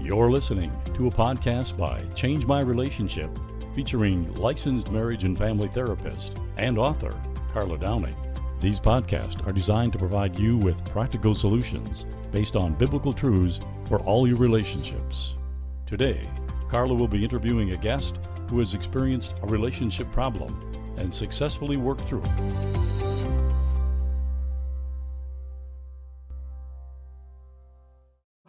You're listening to a podcast by Change My Relationship, featuring licensed marriage and family therapist and author Carla Downing. These podcasts are designed to provide you with practical solutions based on biblical truths for all your relationships. Today, Carla will be interviewing a guest who has experienced a relationship problem and successfully worked through it.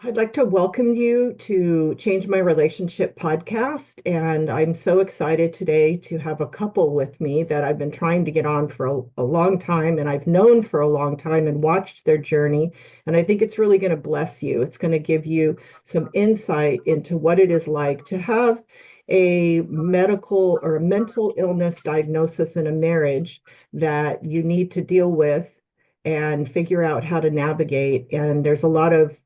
I'd like to welcome you to Change My Relationship podcast, and I'm so excited today to have a couple with me that I've been trying to get on for a long time, and I've known for a long time and watched their journey, and I think it's really going to bless you. It's going to give you some insight into what it is like to have a medical or a mental illness diagnosis in a marriage that you need to deal with and figure out how to navigate. And there's a lot of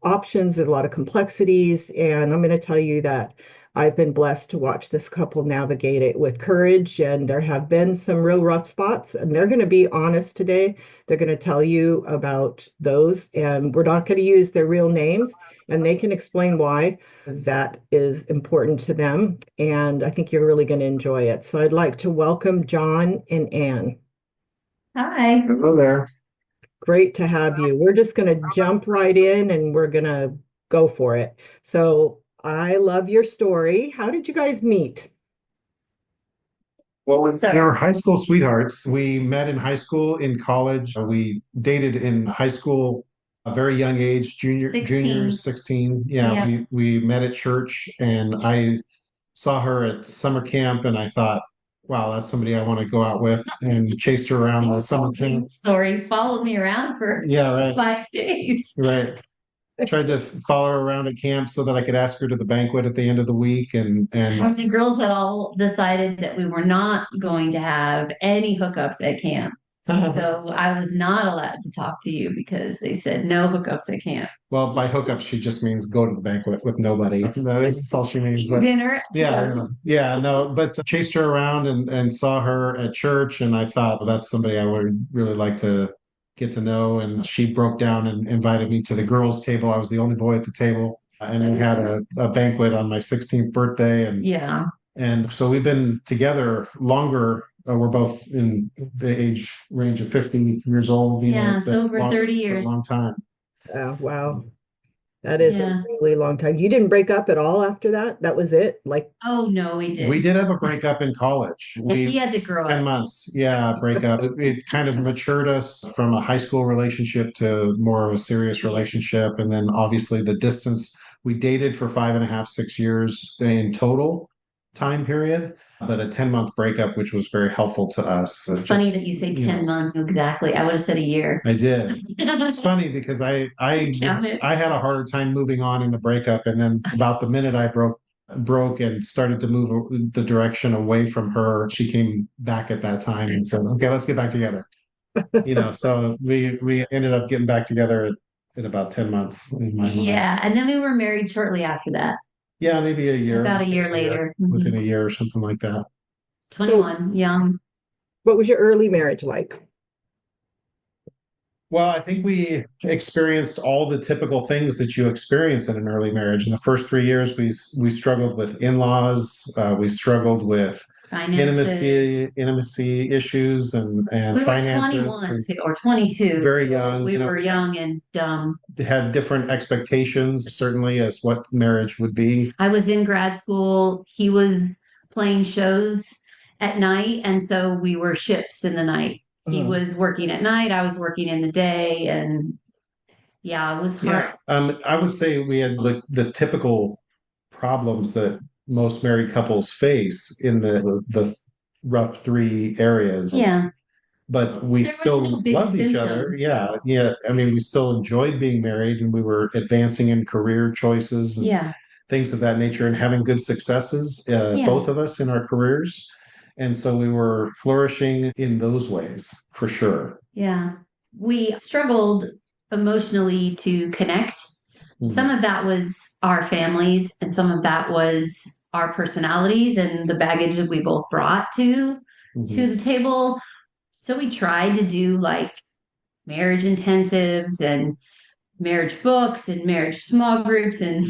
options, there's a lot of complexities, and I'm going to tell you that I've been blessed to watch this couple navigate it with courage, and there have been some real rough spots, and they're going to be honest today. They're going to tell you about those, and we're not going to use their real names, and they can explain why that is important to them, and I think you're really going to enjoy it. So I'd like to welcome John and Ann. Hi. Hello there. Great to have you. We're just going to jump right in and we're going to go for it. So I love your story. How did you guys meet? Well, we're high school sweethearts. We met in high school, in college. We dated in high school, a very young age, 16. juniors, 16. Yeah. We met at church, and I saw her at summer camp, and I thought, wow, that's somebody I want to go out with, and chased her around the summer camp. Story followed me around for 5 days. Right. Tried to follow her around at camp so that I could ask her to the banquet at the end of the week. And the girls had all decided that we were not going to have any hookups at camp. So I was not allowed to talk to you because they said no hookups at camp. Well, by hookup, she just means go to the banquet with nobody. That's all she means. But dinner. No, but chased her around and saw her at church, and I thought, well, that's somebody I would really like to get to know. And she broke down and invited me to the girls' table. I was the only boy at the table, and we had a banquet on my 16th birthday. And so we've been together longer. We're both in the age range of 50 years old. So over 30 years. A long time. Oh, wow. That is a really long time. You didn't break up at all after that? That was it? Oh, no, we didn't. We did have a breakup in college. He had to grow 10 up. months. Yeah, breakup. It kind of matured us from a high school relationship to more of a serious relationship. And then obviously the distance. We dated for 5.5, 6 years in total time period, but a 10-month breakup, which was very helpful to us. It's funny that you say 10 months exactly. I would have said a year. I did. It's funny because I had a harder time moving on in the breakup, and then about the minute I broke and started to move the direction away from her, she came back at that time and said, "Okay, let's get back together." So we ended up getting back together at about 10 months in my mind. Yeah, and then we were married shortly after that. Yeah, maybe a year. About a year later. Within a year or something like that. 21, young. What was your early marriage like? Well, I think we experienced all the typical things that you experience in an early marriage. In the first 3 years, we struggled with in-laws. We struggled with intimacy issues and we finances. Were 21 or 22. Very young. We were young and dumb. Had different expectations, certainly, as what marriage would be. I was in grad school. He was playing shows at night, and so we were ships in the night. He was working at night. I was working in the day, and it was hard. I would say we had the typical problems that most married couples face in the rough 3 areas. Yeah. But we still loved each other. Yeah. I mean, we still enjoyed being married, and we were advancing in career choices and things of that nature, and having good successes, both of us in our careers. And so we were flourishing in those ways, for sure. Yeah. We struggled emotionally to connect. Mm-hmm. Some of that was our families, and some of that was our personalities and the baggage that we both brought to the table. So we tried to do like marriage intensives and marriage books and marriage small groups. And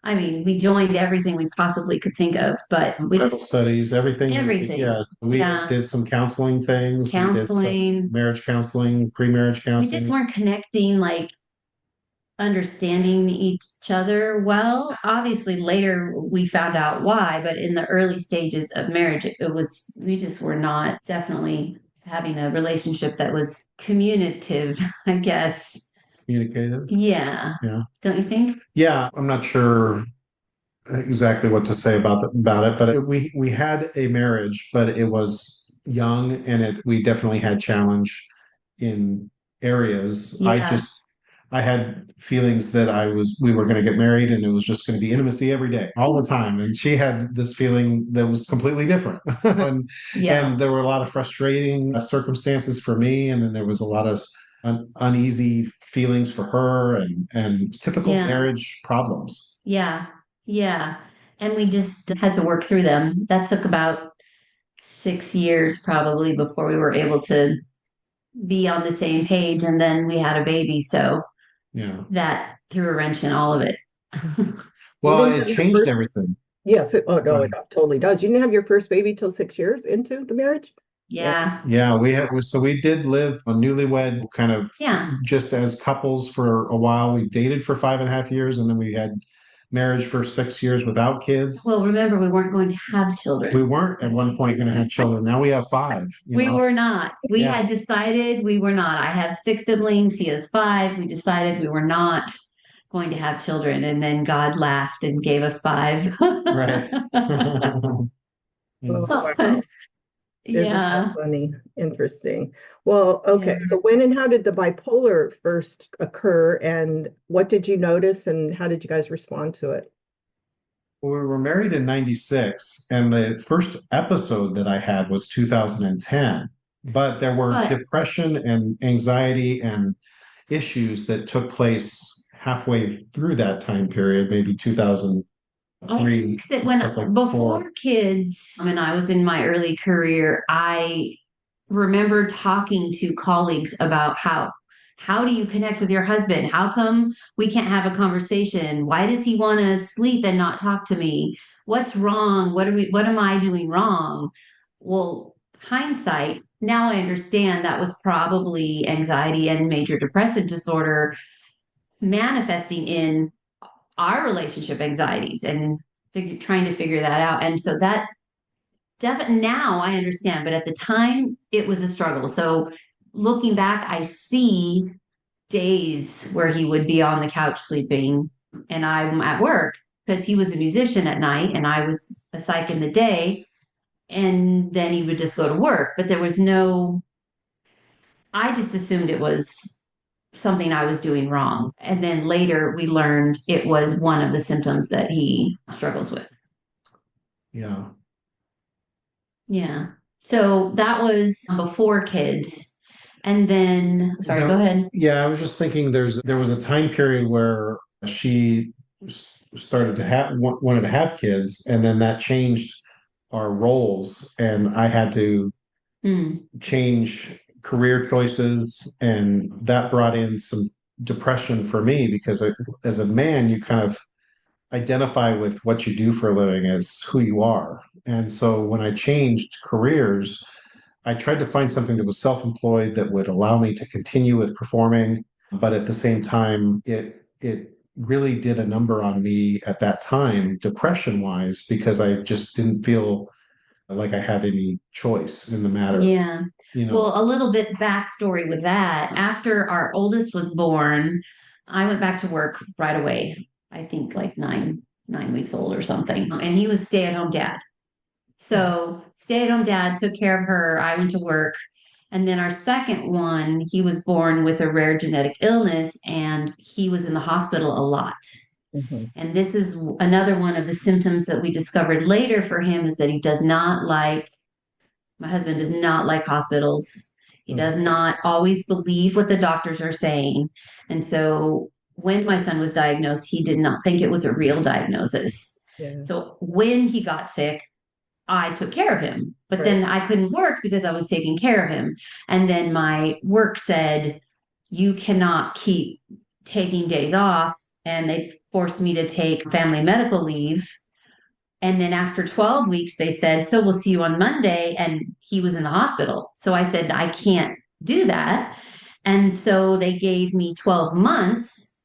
I mean, we joined everything we possibly could think of, but we Bible just studies, everything. everything. Yeah, we Yeah. did some counseling things. We did some Counseling. marriage counseling, pre-marriage We just counseling. weren't connecting, like understanding each other well. Obviously, later we found out why, but in the early stages of marriage, it was, we just were not definitely having a relationship that was communicative, I guess. Communicated. Yeah. Yeah. Don't you think? Yeah, I'm not sure exactly what to say about it, but we had a marriage, but it was young, and it we definitely had challenge in areas. Yeah. I had feelings that we were going to get married, and it was just going to be intimacy every day, all the time, and she had this feeling that was completely different. And Yeah. there were a lot of frustrating circumstances for me, and then there was a lot of uneasy feelings for her, and typical Yeah. marriage problems. Yeah. Yeah. And we just had to work through them. That took about 6 years probably before we were able to be on the same page. And then we had a baby. So Yeah. that threw a wrench in all of it. You Well, didn't it have your changed first, everything. yes, oh Go no, it ahead. totally does. You didn't have your first baby till 6 years into the marriage? Yeah. Yeah. Yeah, so we did live a newlywed kind of Yeah. just as couples for a while. We dated for 5.5 years, and then we had marriage for 6 years without kids. Well, remember, we weren't going to have We children. weren't at one point going to have children. Now we have five, We were not. We Yeah. had decided we were not. I have 6 siblings. He has five. We decided we were not going to have children. And then God laughed and gave us five. Right. Oh, So, wow. Isn't that yeah. funny? Interesting. Well, okay. Yeah. So when and how did the bipolar first occur, and what did you notice, and how did you guys respond to it? We were married in 96, and the first episode that I had was 2010. But there were But depression and anxiety and issues that took place halfway through that time period, maybe I 2003, think that when stuff like four. before kids, when I was in my early career, I remember talking to colleagues about how do you connect with your husband? How come we can't have a conversation? Why does he want to sleep and not talk to me? What's wrong? What am I doing wrong? Well, hindsight, now I understand that was probably anxiety and major depressive disorder manifesting in our relationship anxieties and trying to figure that out. And so that definitely now I understand, but at the time it was a struggle. So looking back, I see days where he would be on the couch sleeping and I'm at work because he was a musician at night and I was a psych in the day. And then he would just go to work, but there was no, I just assumed it was something I was doing wrong. And then later we learned it was one of the symptoms that he struggles with. Yeah. Yeah. So that was before kids. And then, sorry, Now, go ahead. yeah, I was just thinking there was a time period where she started to have wanted to have kids, and then that changed our roles, and I had to Mm, change career choices, and that brought in some depression for me because as a man, you kind of identify with what you do for a living as who you are. And so when I changed careers, I tried to find something that was self-employed that would allow me to continue with performing, but at the same time, it really did a number on me at that time, depression wise, because I just didn't feel like I had any choice in the matter. yeah. You know, Well, a little bit backstory with that. After our oldest was born, I went back to work right away. I think like 9 weeks old or something. And he was stay-at-home dad. So stay-at-home dad took care of her. I went to work. And then our second one, he was born with a rare genetic illness and he was in the hospital a lot. Mhm. And this is another one of the symptoms that we discovered later for him is that he does not like, my husband does not like hospitals. He does not always believe what the doctors are saying. And so when my son was diagnosed, he did not think it was a real diagnosis. Yeah. So when he got sick, I took care of him, but Right. then I couldn't work because I was taking care of him. And then my work said, you cannot keep taking days off. And forced me to take family medical leave. And then after 12 weeks, they said, so we'll see you on Monday. And he was in the hospital. So I said, I can't do that. And so they gave me 12 months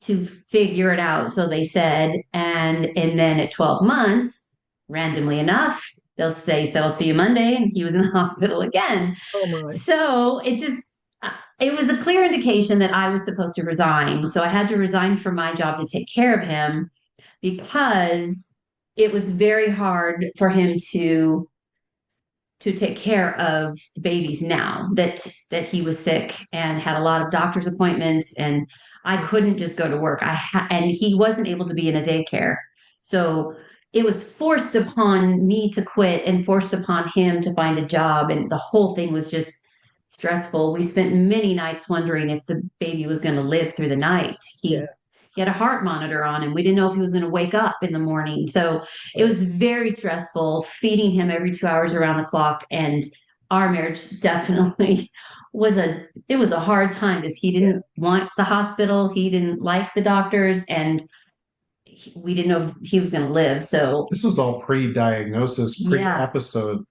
to figure it out. So they said, and then at 12 months, randomly enough, they'll say, so I'll see you Monday. And he was in the hospital again. Oh my. So it was a clear indication that I was supposed to resign. So I had to resign from my job to take care of him because it was very hard for him to take care of the babies now that he was sick and had a lot of doctor's appointments, and I couldn't just go to work. And he wasn't able to be in a daycare. So it was forced upon me to quit and forced upon him to find a job. And the whole thing was just stressful. We spent many nights wondering if the baby was going to live through the night. He had a heart monitor on him. We didn't know if he was going to wake up in the morning. So it was very stressful, feeding him every 2 hours around the clock. And our marriage definitely it was a hard time because he didn't want the hospital. He didn't like the doctors, and we didn't know if he was going to live. So this was all pre-diagnosis, pre-episode.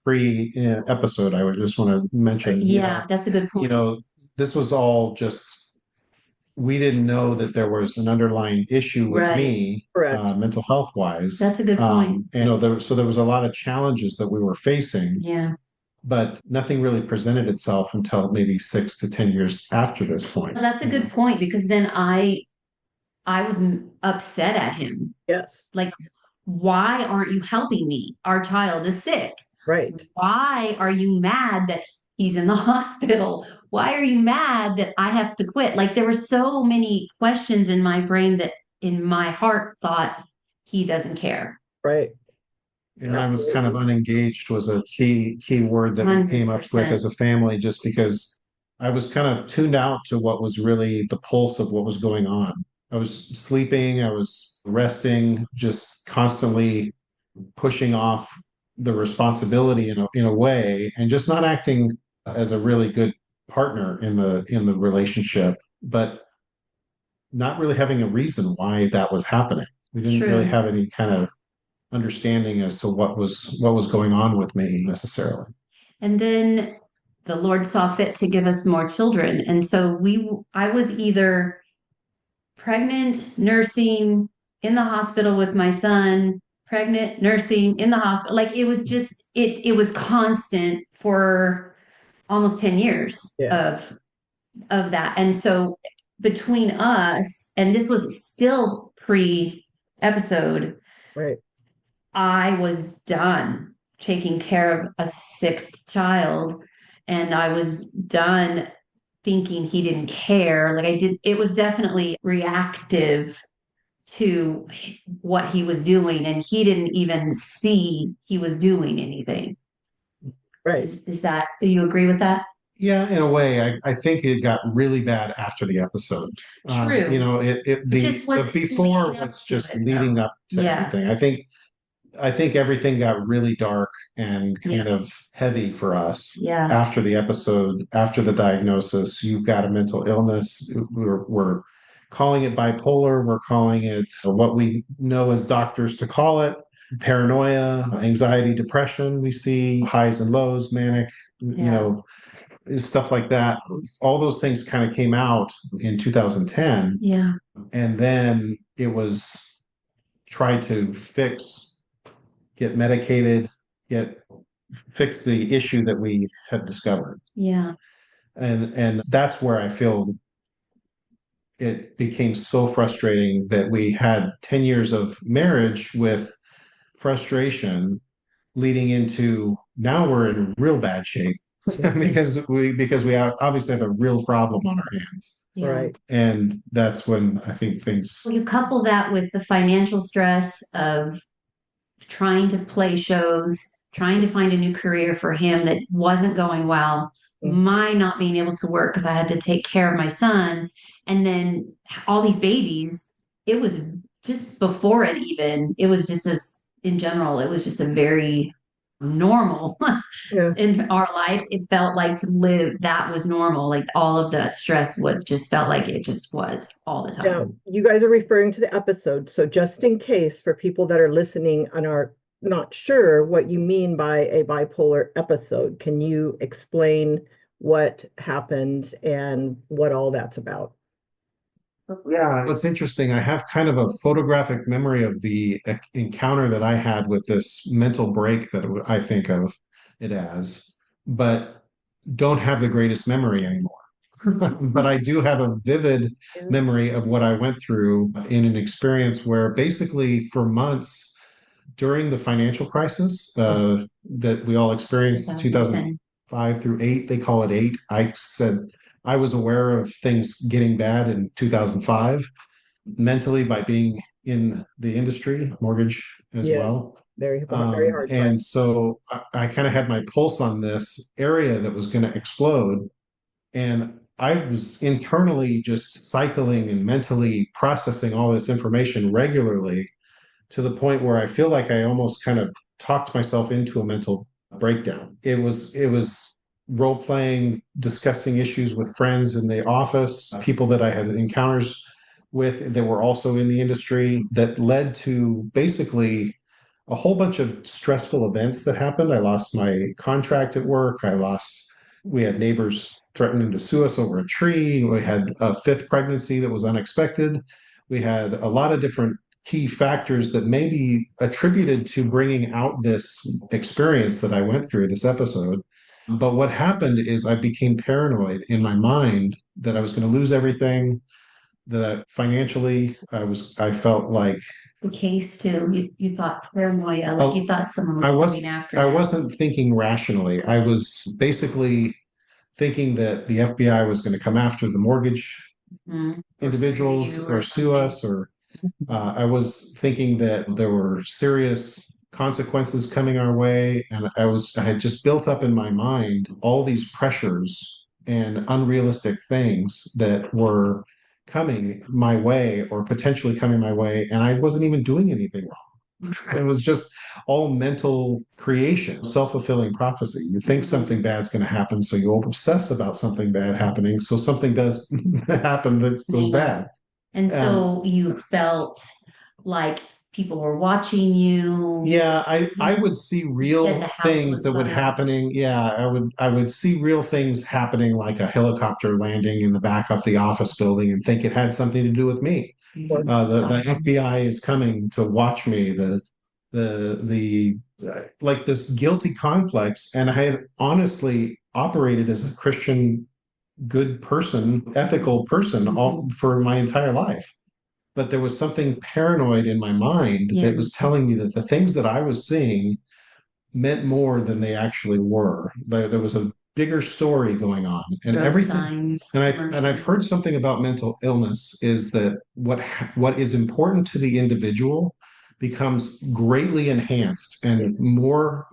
I would just want to mention, that's a good point. This was all just, we didn't know that there was an underlying issue with me, mental health wise. That's a good point. And there was a lot of challenges that we were facing. Yeah. But nothing really presented itself until maybe 6 to 10 years after this point. Well, that's a good point, because then I was upset at him. Yes. Like, why aren't you helping me? Our child is sick. Right. Why are you mad that he's in the hospital? Why are you mad that I have to quit? Like, there were so many questions in my brain that in my heart thought he doesn't care. Right. And I was kind of unengaged was a key word that we came up with as a family, just because I was kind of tuned out to what was really the pulse of what was going on. I was sleeping, I was resting, just constantly pushing off the responsibility in a way, and just not acting as a really good partner in the relationship, but not really having a reason why that was happening. We didn't really have any kind of understanding as to what was going on with me necessarily. And then the Lord saw fit to give us more children. And so I was either pregnant, nursing, in the hospital with my son, pregnant, nursing, in the hospital. Like, it was just, it was constant for almost 10 years of that. And so between us, and this was still pre-episode, right, I was done taking care of a sixth child, and I was done thinking he didn't care. It was definitely reactive to what he was doing, and he didn't even see he was doing anything. Right. Do you agree with that? Yeah, in a way. I think it got really bad after the episode. True. The before was just leading up to everything. I think everything got really dark and kind of heavy for us after the episode, after the diagnosis. You've got a mental illness. We're calling it bipolar. We're calling it what we know as doctors to call it. Paranoia, anxiety, depression. We see highs and lows, manic, stuff like that. All those things kind of came out in 2010. Yeah. And then it was tried to get medicated, fix the issue that we had discovered. Yeah. And that's where I feel it became so frustrating that we had 10 years of marriage with frustration leading into now we're in real bad shape because we obviously have a real problem on our hands. Yeah. Right. And that's when I think things. You couple that with the financial stress of trying to play shows, trying to find a new career for him that wasn't going well, my not being able to work because I had to take care of my son, and then all these babies. It was just before it even, it was just in general, it was just a very normal Yeah. in our life. It felt like to live that was normal. Like all of that stress was just felt like it just was all the Now, time. you guys are referring to the episode. So just in case for people that are listening and are not sure what you mean by a bipolar episode, can you explain what happened and what all that's about? Yeah, it's interesting. I have kind of a photographic memory of the encounter that I had with this mental break that I think of it as, but don't have the greatest memory anymore. But I do have a vivid Yeah. memory of what I went through in an experience where basically for months during the financial crisis that we all experienced, 2010. 2005 through 8, they call it 8. I said I was aware of things getting bad in 2005 mentally by being in the industry, mortgage as Yeah. well. Very hard time. And so I kind of had my pulse on this area that was going to explode. And I was internally just cycling and mentally processing all this information regularly to the point where I feel like I almost kind of talked myself into a mental breakdown. It was role playing, discussing issues with friends in the office, people that I had encounters with that were also in the industry that led to basically a whole bunch of stressful events that happened. I lost my contract at work. We had neighbors threatening to sue us over a tree. We had a fifth pregnancy that was unexpected. We had a lot of different key factors that may be attributed to bringing out this experience that I went through, this episode. But what happened is I became paranoid in my mind that I was going to lose everything, that financially I felt like The case too. You thought paranoia, like you thought someone I was was coming after I you. wasn't thinking rationally. I was basically thinking that the FBI was going to come after the mortgage Mhm. Or sue individuals you or or sue something. us, or I was thinking that there were serious consequences coming our way, and I had just built up in my mind all these pressures and unrealistic things that were coming my way or potentially coming my way, and I wasn't even doing anything wrong. It was just all mental creation, self-fulfilling prophecy. You think something bad's going to happen, so you obsess about something bad happening, so something does happen that goes Yeah. bad. And And so you felt like people were watching you. yeah, I would see You said real the house things was that would bugged. happening. Yeah, I would see real things happening like a helicopter landing in the back of the office building and think it had something to do with me. Mhm. The Signs. FBI is coming to watch me. The like this guilty complex, and I had honestly operated as a Christian, good person, ethical person all for my entire life. But there was something paranoid in my mind Yeah. that was telling me that the things that I was seeing meant more than they actually were. There was a bigger story going on, and Road everything. signs, And I've heard commercials. something about mental illness is that what is important to the individual becomes greatly enhanced and more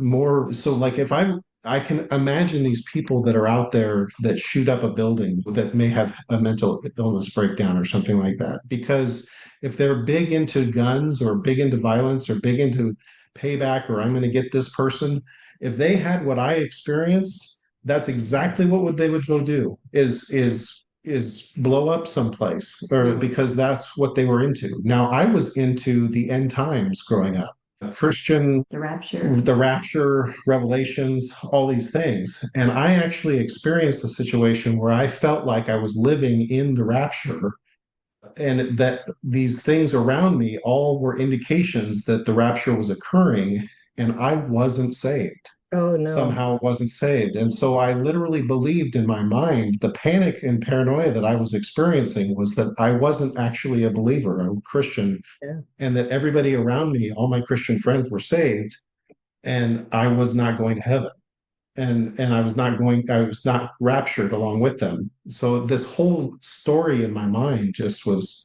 so like if I can imagine these people that are out there that shoot up a building that may have a mental illness breakdown or something like that. Because if they're big into guns or big into violence or big into payback or I'm going to get this person, if they had what I experienced, that's exactly what they would go do is blow up someplace or because that's what they were into. Now I was into the end times growing up. Christian, The rapture. the rapture, revelations, all these things. And I actually experienced a situation where I felt like I was living in the rapture and that these things around me all were indications that the rapture was occurring and I wasn't saved. Oh no. Somehow wasn't saved. And so I literally believed in my mind the panic and paranoia that I was experiencing was that I wasn't actually a believer, a Christian, Yeah. and that everybody around me, all my Christian friends were saved, and I was not going to heaven. And I was not raptured along with them. So this whole story in my mind just was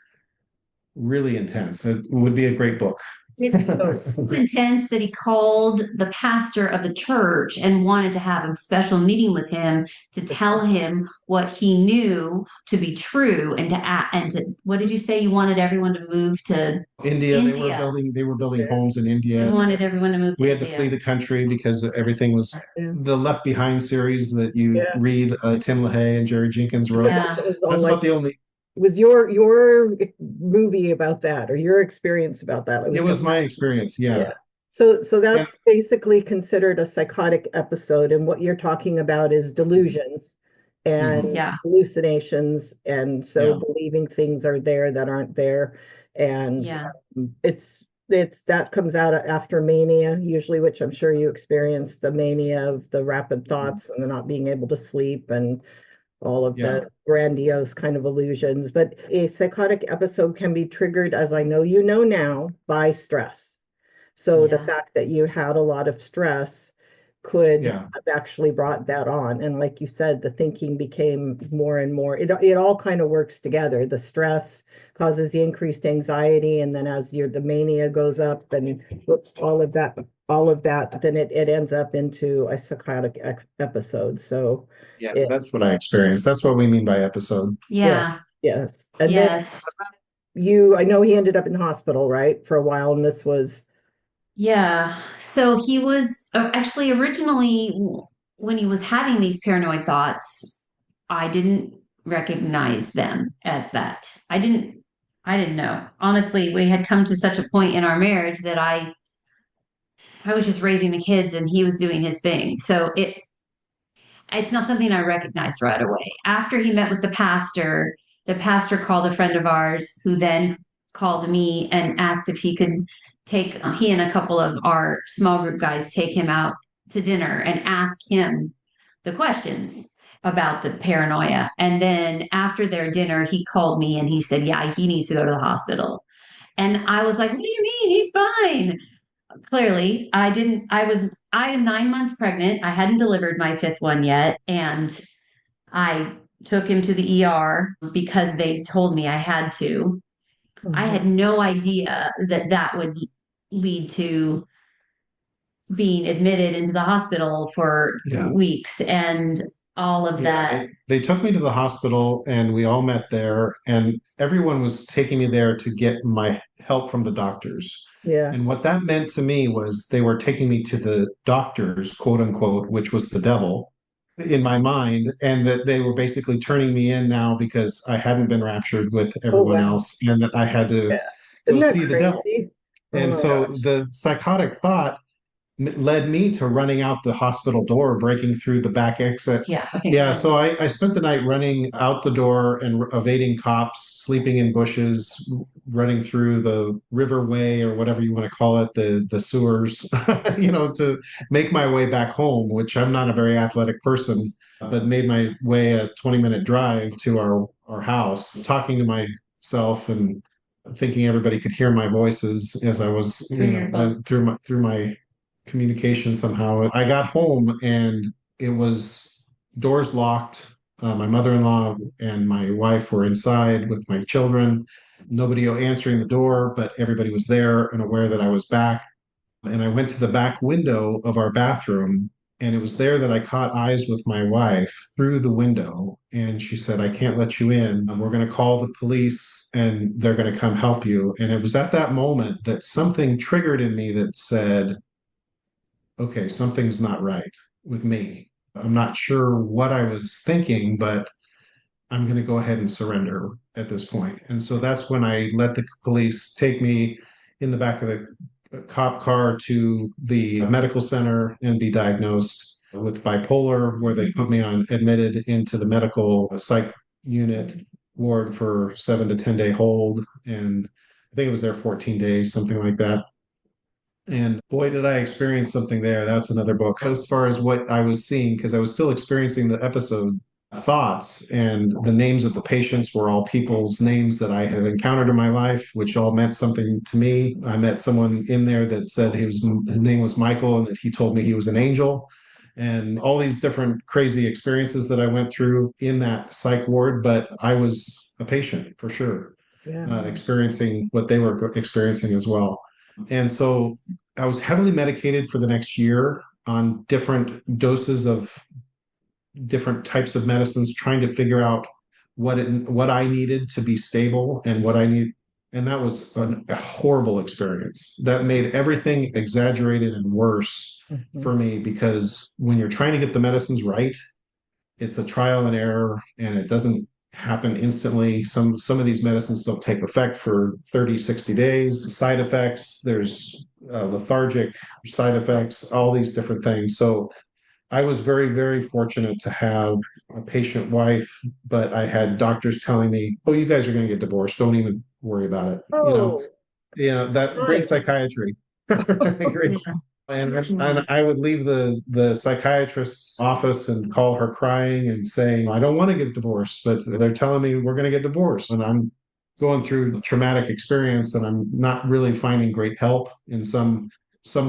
really intense. It would be a great book. It was so intense that he called the pastor of the church and wanted to have a special meeting with him to tell him what he knew to be true and to act and to what did you say you wanted everyone to move to India, India. they were building Yeah. homes in He India. wanted everyone to move We to had to flee India. the country because everything was Yeah. the Left Behind series that you Yeah. read, Tim LaHaye and Jerry Jenkins wrote. Yeah. It was all That's like about the only, it was your movie about that or your experience about that. I it was going was to my experience. Yeah. yeah. So And that's basically considered a psychotic episode, and what you're talking about is delusions and mhm, Yeah. hallucinations, and so yeah, believing things are there that aren't there, and Yeah. it's that comes out after mania usually, which I'm sure you experienced the mania of the rapid thoughts and the not being able to sleep and all of yeah, the grandiose kind of illusions. But a psychotic episode can be triggered, as I know you know now, by stress. So the Yeah. fact that you had a lot of stress could yeah, have actually brought that on. And like you said, the thinking became more and more, it all kind of works together. The stress causes the increased anxiety, and then as the mania goes up and whoops, all of that, then it ends up into a psychotic episode. So yeah. it, That's what I experienced. That's what we mean by episode. yeah, Yeah. yes. And then Yes. I know he ended up in the hospital, right, for a while, and this was, Yeah. So he was actually originally, when he was having these paranoid thoughts, I didn't recognize them as that. I didn't know. Honestly, we had come to such a point in our marriage that I was just raising the kids and he was doing his thing. So it's not something I recognized right away. After he met with the pastor called a friend of ours who then called me and asked if he could take he and a couple of our small group guys take him out to dinner and ask him the questions about the paranoia. And then after their dinner, he called me and he said, yeah, he needs to go to the hospital. And I was like, what do you mean? He's fine. Clearly, I am 9 months pregnant. I hadn't delivered my fifth one yet. And I took him to the ER because they told me I had to. I mhm. had no idea that that would lead to being admitted into the hospital for Yeah. weeks and all of Yeah, that. they took me to the hospital and we all met there, and everyone was taking me there to get my help from the doctors. Yeah. And what that meant to me was they were taking me to the doctors, quote unquote, which was the devil in my mind, and that they were basically turning me in now because I hadn't been raptured with Oh, everyone wow. else and that I had to Yeah. go Isn't that see the devil. crazy? Oh And my so gosh. the psychotic thought led me to running out the hospital door, breaking through the back exit. Yeah. Okay. Yeah, so I spent the night running out the door and evading cops, sleeping in bushes, running through the riverway or whatever you want to call it, the sewers, to make my way back home, which I'm not a very athletic person, but made my way a 20-minute drive to our house, talking to myself and thinking everybody could hear my voices as I was, Through your phone. through my communication somehow. I got home and it was doors locked. My mother-in-law and my wife were inside with my children. Nobody answering the door, but everybody was there and aware that I was back. And I went to the back window of our bathroom, and it was there that I caught eyes with my wife through the window. And she said, I can't let you in. We're going to call the police and they're going to come help you. And it was at that moment that something triggered in me that said, okay, something's not right with me. I'm not sure what I was thinking, but I'm going to go ahead and surrender at this point. And so that's when I let the police take me in the back of the cop car to the medical center and be diagnosed with bipolar, where they put me on admitted into the medical psych unit ward for 7 to 10 day hold. And I think it was there 14 days, something like that. And boy, did I experience something there. That's another book. As far as what I was seeing, because I was still experiencing the episode thoughts, and the names of the patients were all people's names that I had encountered in my life, which all meant something to me. I met someone in there that said his name was Michael and that he told me he was an angel. And all these different crazy experiences that I went through in that psych ward, but I was a patient for sure, Yeah. experiencing what they were experiencing as well. And so I was heavily medicated for the next year on different doses of different types of medicines, trying to figure out what I needed to be stable and what I need. And that was a horrible experience. That made everything exaggerated and worse for me, because when you're trying to get the medicines right, it's a trial and error, and it doesn't happen instantly. Some of these medicines don't take effect for 30, 60 days. Side effects, there's lethargic side effects, all these different things. So I was very, very fortunate to have a patient wife, but I had doctors telling me, "Oh, you guys are going to get divorced. Don't even worry about it." Oh, That great right. psychiatry. Great. And I would leave the psychiatrist's office and call her crying and saying, "I don't want to get divorced, but they're telling me we're going to get divorced." And I'm going through traumatic experience, and I'm not really finding great help in some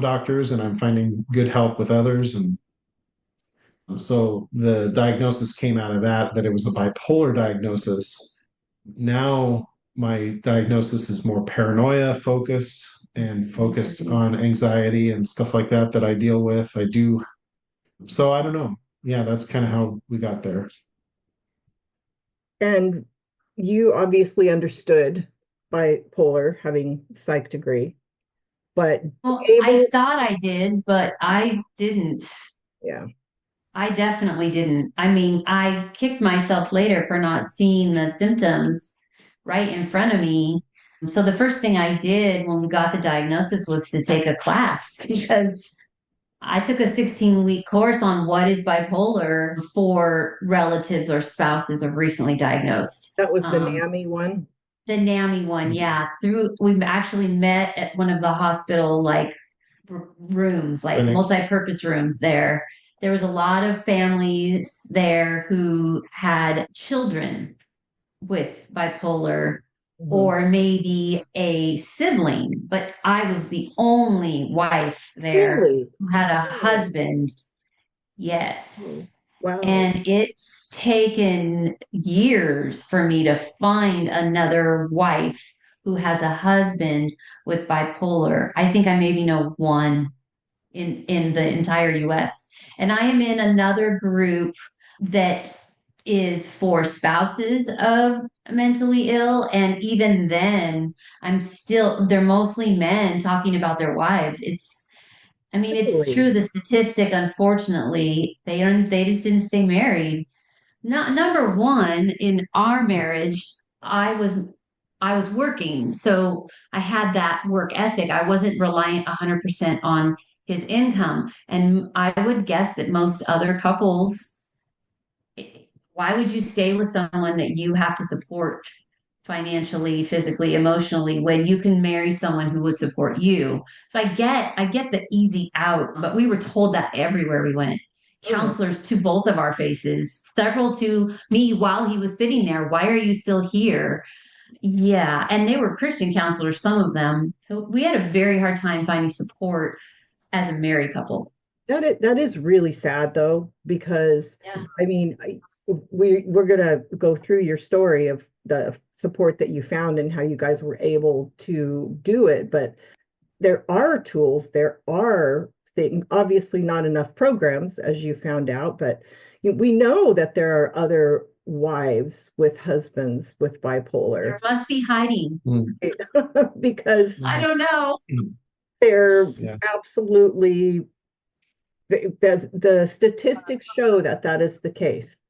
doctors, and I'm finding good help with others. And so the diagnosis came out of that it was a bipolar diagnosis. Now my diagnosis is more paranoia focused and focused on anxiety and stuff like that I deal with. I do. So I don't know. Yeah, that's kind of how we got there. And you obviously understood bipolar, having psych degree, but Well, I able, thought I did, but I didn't. yeah, I definitely didn't. I mean, I kicked myself later for not seeing the symptoms right in front of me. So the first thing I did when we got the diagnosis was to take a class because I took a 16-week course on what is bipolar for relatives or spouses of recently diagnosed. that was the NAMI one. The NAMI one, yeah. We actually met at one of the hospital rooms, like Clinics. multi-purpose rooms there. There was a lot of families there who had children with bipolar or maybe a sibling, but I was the only wife there Really? who had a Oh, husband. Yes. wow. And it's taken years for me to find another wife who has a husband with bipolar. I think I maybe know one in the entire US. And I am in another group that is for spouses of mentally ill. And even then, they're mostly men talking about their wives. I mean, it's Really? true. The statistic, unfortunately, they just didn't stay married. Not number one in our marriage, I was I was working, so I had that work ethic. I wasn't reliant 100% on his income, and I would guess that most other couples, why would you stay with someone that you have to support financially, physically, emotionally, when you can marry someone who would support you? So I get the easy out, but we were told that everywhere we went. Oh my, Counselors to both of our faces, several to me while he was sitting there. Why are you still here? Yeah, and they were Christian counselors, some of them. So we had a very hard time finding support as a married couple. that is really sad though, because Yeah. I mean, we're gonna go through your story of the support that you found and how you guys were able to do it, but there are tools, there are things, obviously not enough programs, as you found out, but we know that there are other wives with husbands with bipolar There must be hiding. because I don't know. they're Yeah. absolutely the statistics show that that is the case.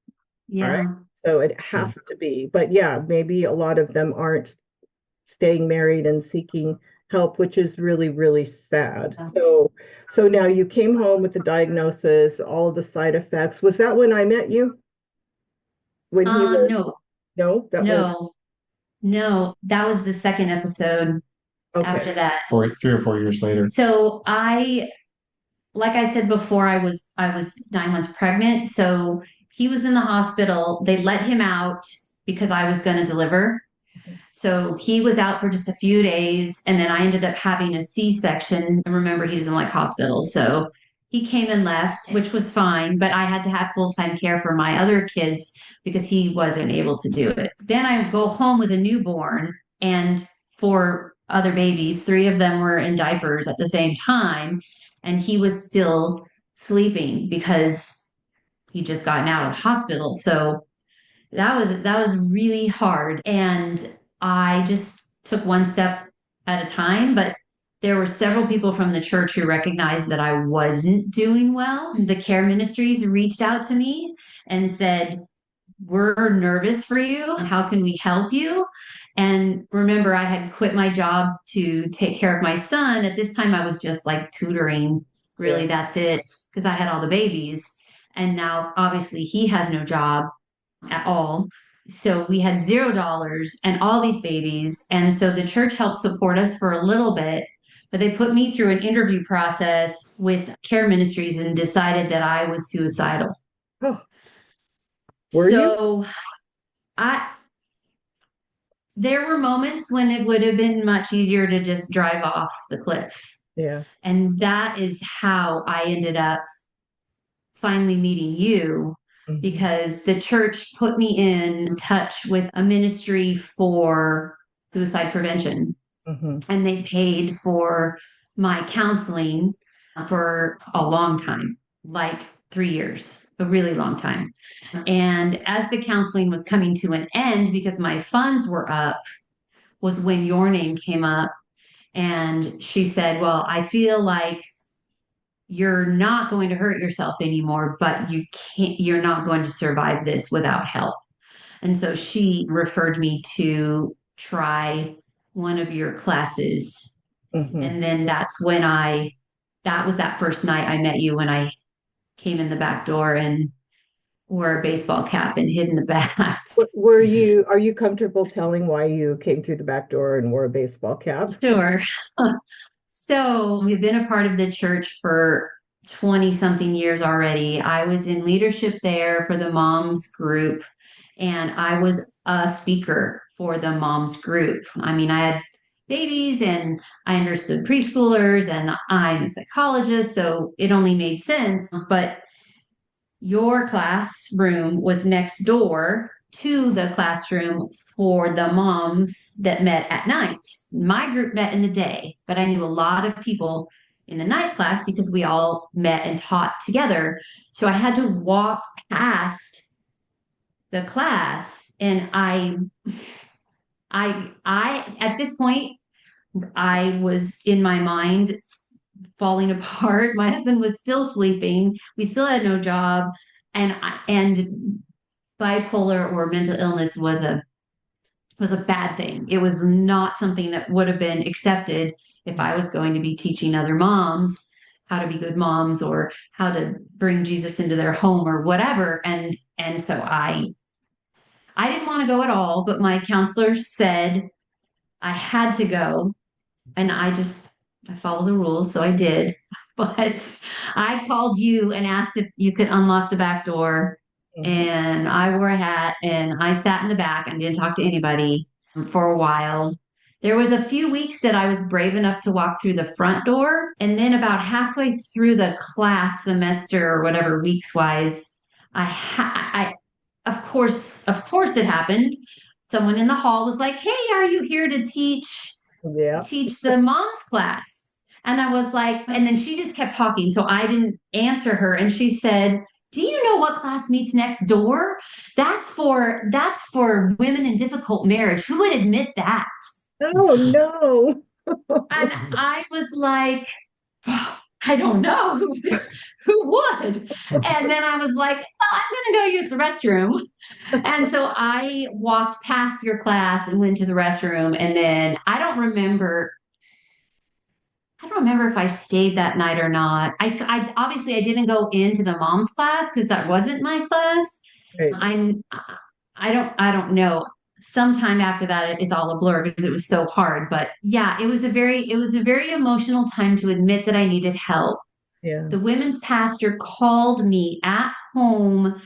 All right. Yeah. So it Sure. has to be. But yeah, maybe a lot of them aren't staying married and seeking help, which is really, really sad. So now you came home with the diagnosis, all of the side effects. Was that when I met you? When he was, No, no, that was no, no. That was the second episode okay. after that. 3 or 4 years later. So like I said before, I was 9 months pregnant. So he was in the hospital. They let him out because I was going to deliver. So he was out for just a few days, and then I ended up having a C-section. And remember, he doesn't like hospitals. So he came and left, which was fine, but I had to have full-time care for my other kids because he wasn't able to do it. Then I go home with a newborn, and for other babies. Three of them were in diapers at the same time, and he was still sleeping because he just gotten out of the hospital. So that was really hard. And I just took one step at a time, but there were several people from the church who recognized that I wasn't doing well. The care ministries reached out to me and said, "We're nervous for you. How can we help you?" And remember, I had quit my job to take care of my son. At this time, I was just like tutoring. Really, that's it, because I had all the babies. And now, obviously, he has no job at all. So we had $0 and all these babies. And so the church helped support us for a little bit, but they put me through an interview process with care ministries and decided that I was suicidal. Oh, were you? So I there were moments when it would have been much easier to just drive off the cliff. Yeah. And that is how I ended up finally meeting you, Mhm. because the church put me in touch with a ministry for suicide prevention. Mhm. And they paid for my counseling for a long time, like 3 years, a really long time. And as the counseling was coming to an end because my funds were up, was when your name came up. And she said, "Well, I feel like you're not going to hurt yourself anymore, but you're not going to survive this without help." And so she referred me to try one of your classes. Mhm. And then that was that first night I met you, when I came in the back door and wore a baseball cap and hid in the back. Are you comfortable telling why you came through the back door and wore a baseball cap? Sure. So we've been a part of the church for 20 something years already. I was in leadership there for the moms group, and I was a speaker for the moms group. I mean, I had babies and I understood preschoolers, and I'm a psychologist, so it only made sense. But your classroom was next door to the classroom for the moms that met at night. My group met in the day, but I knew a lot of people in the night class because we all met and taught together. So I had to walk past the class, and I at this point, I was in my mind falling apart. My husband was still sleeping. We still had no job, and bipolar or mental illness was a bad thing. It was not something that would have been accepted if I was going to be teaching other moms how to be good moms or how to bring Jesus into their home or whatever. And so I didn't want to go at all, but my counselor said I had to go, and I followed the rules, so I did. But I called you and asked if you could unlock the back door, Mhm. and I wore a hat and I sat in the back and didn't talk to anybody for a while. There was a few weeks that I was brave enough to walk through the front door, and then about halfway through the class semester or whatever weeks wise, I of course it happened. Someone in the hall was like, "Hey, are you here to Yeah. teach the mom's class?" And I was like, and then she just kept talking. So I didn't answer her. And she said, "Do you know what class meets next door? That's for women in difficult marriage. Who would admit that?" Oh no. And I was like, "I don't know who would." And then I was like, "Oh, I'm going to go use the restroom." And so I walked past your class and went to the restroom. And then I don't remember if I stayed that night or not. I obviously I didn't go into the mom's class because that wasn't my class. Right. I don't know. Sometime after that, it is all a blur because it was so hard. But yeah, it was a very emotional time to admit that I needed help. Yeah. The women's pastor called me at home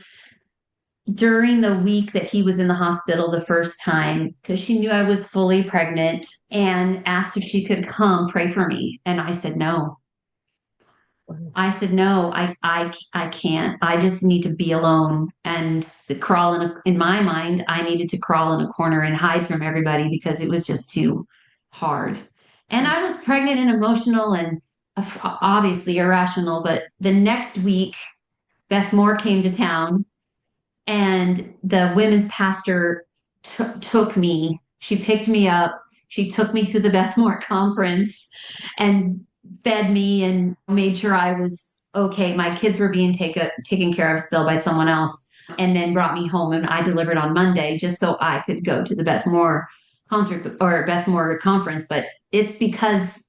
during the week that he was in the hospital the first time, because she knew I was fully pregnant, and asked if she could come pray for me. And I said no. Wow. I said no, I can't. I just need to be alone and crawl in my mind, I needed to crawl in a corner and hide from everybody because it was just too hard. And I was pregnant and emotional and obviously irrational. But the next week, Beth Moore came to town and the women's pastor took me. She picked me up. She took me to the Beth Moore conference and fed me and made sure I was okay. My kids were being taken care of still by someone else, and then brought me home. And I delivered on Monday just so I could go to the Beth Moore concert or Beth Moore conference. But it's because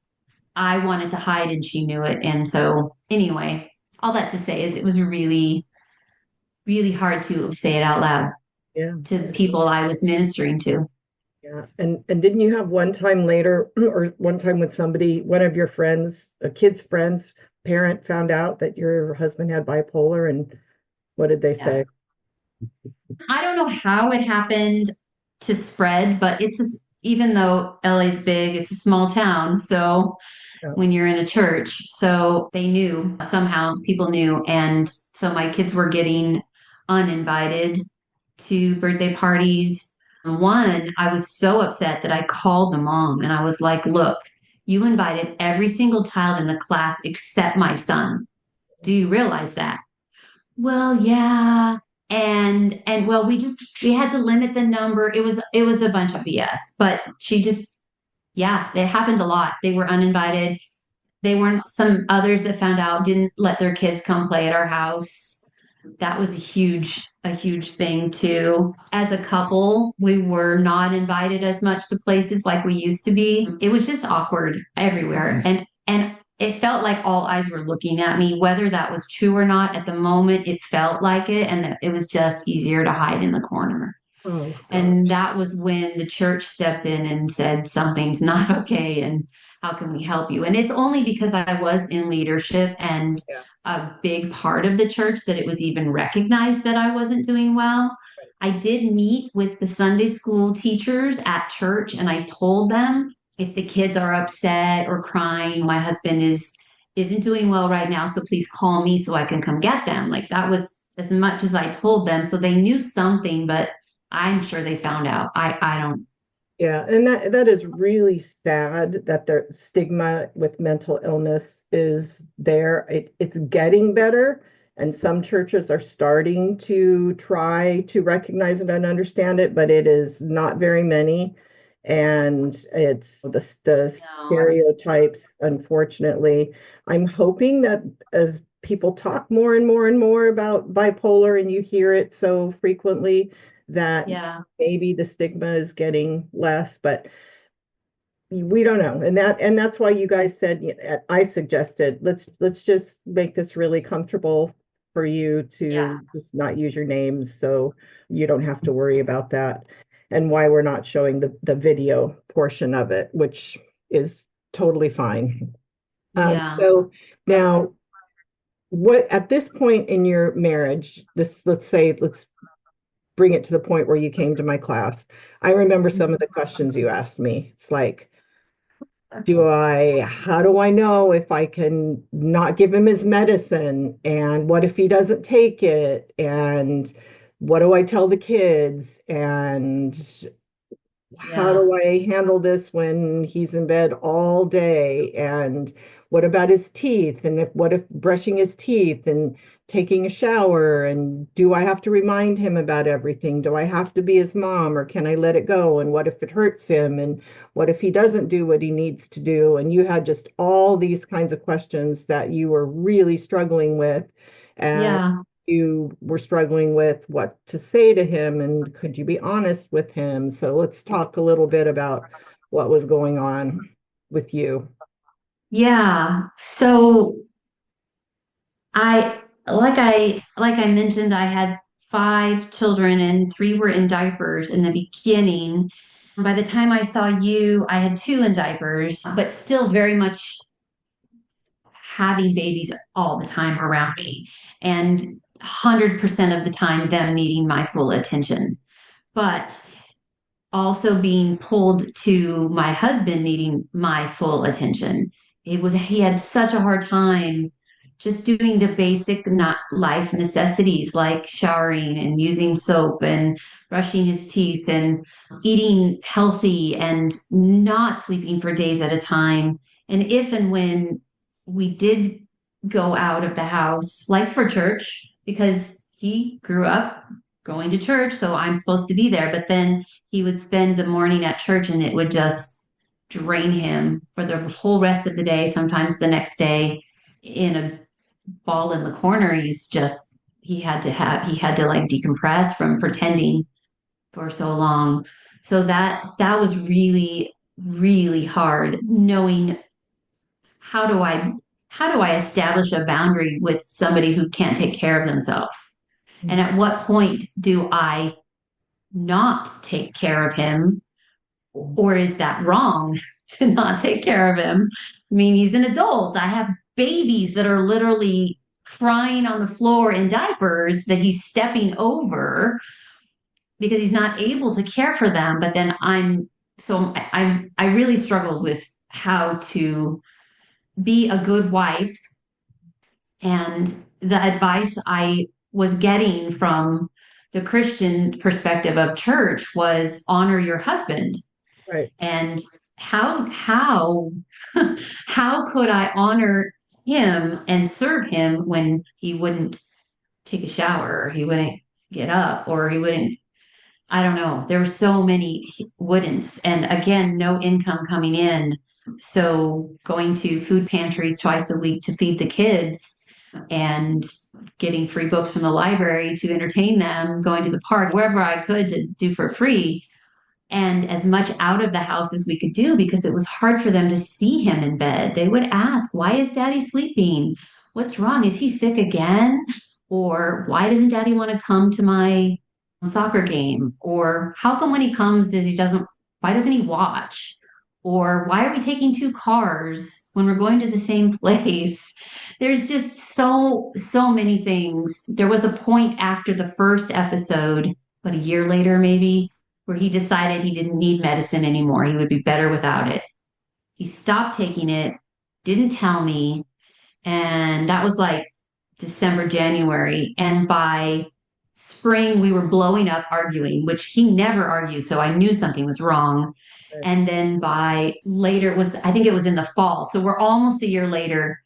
I wanted to hide and she knew it. And so, anyway, all that to say is it was really, really hard to say it out loud Yeah. to the people I was ministering to. Yeah. And didn't you have one time later, or one time when somebody, one of your friends, a kid's friend's parent found out that your husband had bipolar, and what did they Yeah. say? I don't know how it happened to spread, but even though LA's big, it's a small town. So Yeah. when you're in a church, so they knew somehow, people knew. And so my kids were getting uninvited to birthday parties. One, I was so upset that I called the mom and I was like, look, you invited every single child in the class except my son. Do you realize that? Well, yeah. And well, we had to limit the number. It was a bunch of BS, but she just, yeah, it happened a lot. They were uninvited. They weren't, some others that found out didn't let their kids come play at our house. That was a huge thing too. As a couple, we were not invited as much to places like we used to be. It was just awkward everywhere. And it felt like all eyes were looking at me, whether that was true or not. At the moment, it felt like it, and it was just easier to hide in the corner. Oh, And gosh. that was when the church stepped in and said, something's not okay. And how can we help you? And it's only because I was in leadership and Yeah. a big part of the church that it was even recognized that I wasn't doing well. I did meet with the Sunday school teachers at church and I told them if the kids are upset or crying, my husband isn't doing well right now, so please call me so I can come get them. Like that was as much as I told them. So they knew something, but I'm sure they found out. I don't. Yeah, and that is really sad that the stigma with mental illness is there. It's getting better, and some churches are starting to try to recognize it and understand it, but it is not very many. And it's the No. stereotypes, unfortunately. I'm hoping that as people talk more and more and more about bipolar and you hear it so frequently, that Yeah. maybe the stigma is getting less, but we don't know. And that's why you guys said, I suggested, let's just make this really comfortable for you Yeah. to just not use your names so you don't have to worry about that. And why we're not showing the video portion of it, which is totally fine. Yeah. So now, what at this point in your marriage, let's bring it to the point where you came to my class. I remember some of the questions you asked me. It's like, how do I know if I can not give him his medicine? And what if he doesn't take it? And what do I tell the kids? And how Yeah. do I handle this when he's in bed all day? And what about his teeth? And what if brushing his teeth and taking a shower? And do I have to remind him about everything? Do I have to be his mom or can I let it go? And what if it hurts him? And what if he doesn't do what he needs to do? And you had just all these kinds of questions that you were really struggling with. And Yeah. you were struggling with what to say to him and could you be honest with him? So let's talk a little bit about what was going on with you. Yeah. So like I mentioned, I had five children and three were in diapers in the beginning. By the time I saw you, I had two in diapers, but still very much having babies all the time around me and 100% of the time them needing my full attention. But also being pulled to my husband needing my full attention. He had such a hard time just doing the basic not life necessities like showering and using soap and brushing his teeth and eating healthy and not sleeping for days at a time. And if and when we did go out of the house, like for church, because he grew up going to church, so I'm supposed to be there. But then he would spend the morning at church and it would just drain him for the whole rest of the day, sometimes the next day in a ball in the corner. He had to like decompress from pretending for so long. So that was really, really hard knowing how do I how do I establish a boundary with somebody who can't take care of themselves? And at what point do I not take care of him? Or is that wrong to not take care of him? I mean, he's an adult. I have babies that are literally crying on the floor in diapers that he's stepping over because he's not able to care for them. But then I really struggled with how to be a good wife. And the advice I was getting from the Christian perspective of church was honor your husband. Right. And how how could I honor him and serve him when he wouldn't take a shower, or he wouldn't get up, or he wouldn't, I don't know. There were so many wouldn'ts. And again, no income coming in. So going to food pantries twice a week to feed the kids and getting free books from the library to entertain them, going to the park, wherever I could to do for free. And as much out of the house as we could do because it was hard for them to see him in bed. They would ask, why is daddy sleeping? What's wrong? Is he sick again? Or why doesn't daddy want to come to my soccer game? Or how come when he comes, why doesn't he watch? Or why are we taking two cars when we're going to the same place? There's just so many things. There was a point after the first episode, but a year later, maybe, where he decided he didn't need medicine anymore. He would be better without it. He stopped taking it, didn't tell me. And that was like December, January. And by spring, we were blowing up arguing, which he never argued. So I knew something was wrong. Right. And then by later I think it was in the fall. So we're almost a year later.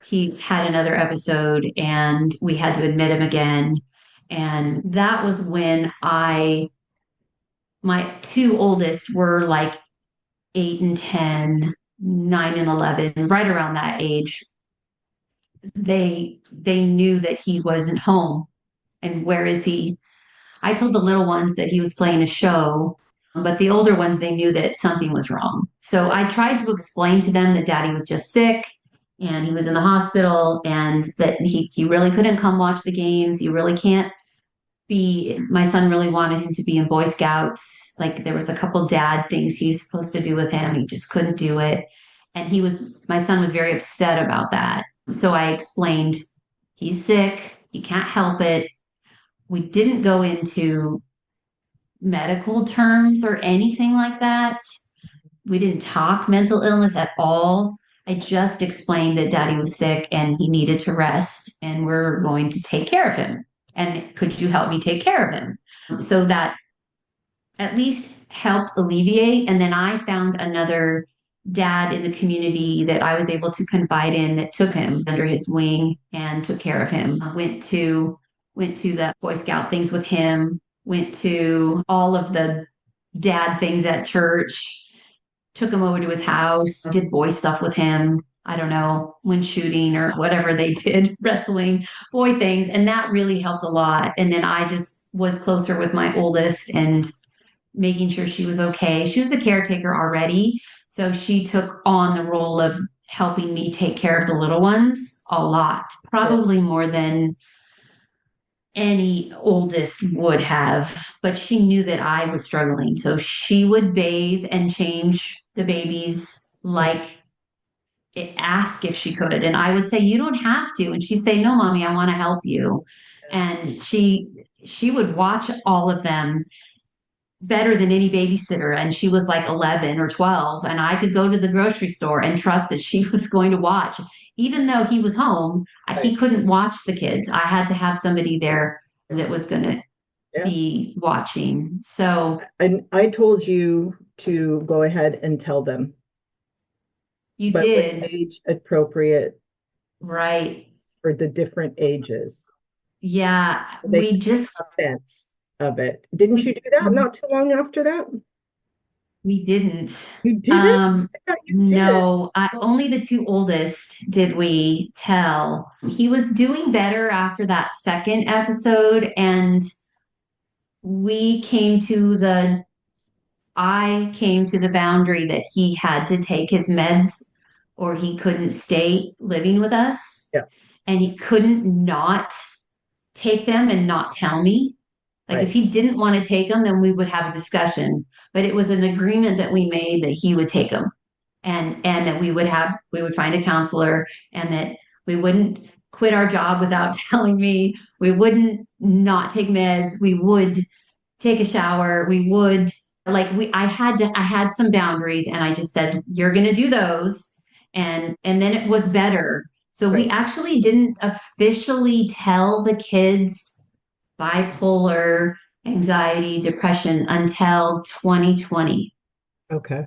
He's had another episode and we had to admit him again. And that was when my two oldest were like 8 and 10, 9 and 11, right around that age. They knew that he wasn't home. And where is he? I told the little ones that he was playing a show, but the older ones, they knew that something was wrong. So I tried to explain to them that daddy was just sick and he was in the hospital and that he really couldn't come watch the games. He really can't my son really wanted him to be in Boy Scouts. Like there was a couple dad things he's supposed to do with him. He just couldn't do it. And my son was very upset about that. So I explained, he's sick. He can't help it. We didn't go into medical terms or anything like that. We didn't talk mental illness at all. I just explained that daddy was sick and he needed to rest and we're going to take care of him. And could you help me take care of him? So that at least helped alleviate. And then I found another dad in the community that I was able to confide in that took him under his wing and took care of him. Went to the Boy Scout things with him, went to all of the dad things at church, took him over to his house, did boy stuff with him. I don't know, when shooting or whatever they did, wrestling, boy things. And that really helped a lot. And then I just was closer with my oldest and making sure she was okay. She was a caretaker already. So she took on the role of helping me take care of the little ones a lot, probably more than any oldest would have. But she knew that I was struggling. So she would bathe and change the babies like ask if she could. And I would say, you don't have to. And she'd say, no, mommy, I want to help you. And she would watch all of them better than any babysitter. And she was like 11 or 12. And I could go to the grocery store and trust that she was going to watch. even though he was home, he Right. couldn't watch the kids. I had to have somebody there that was going to Yeah. be watching. So And I told you to go ahead and tell them, you but with did, age appropriate right? for the different ages. Yeah, They we took just offense of it. Didn't you we do that not too long after that? we didn't. You didn't? I thought you did. No, only the two oldest did we tell. He was doing better after that second episode, and we came to the I came to the boundary that he had to take his meds or he couldn't stay living with us. Yeah. And he couldn't not take them and not tell me. Like if Right. he didn't want to take them, then we would have a discussion. But it was an agreement that we made that he would take them and that we would find a counselor and that we wouldn't quit our job without telling me. We wouldn't not take meds. We would take a shower. We would I had some boundaries and I just said, you're gonna do those. And then it was better. So we Right. actually didn't officially tell the kids bipolar, anxiety, depression until 2020. Okay.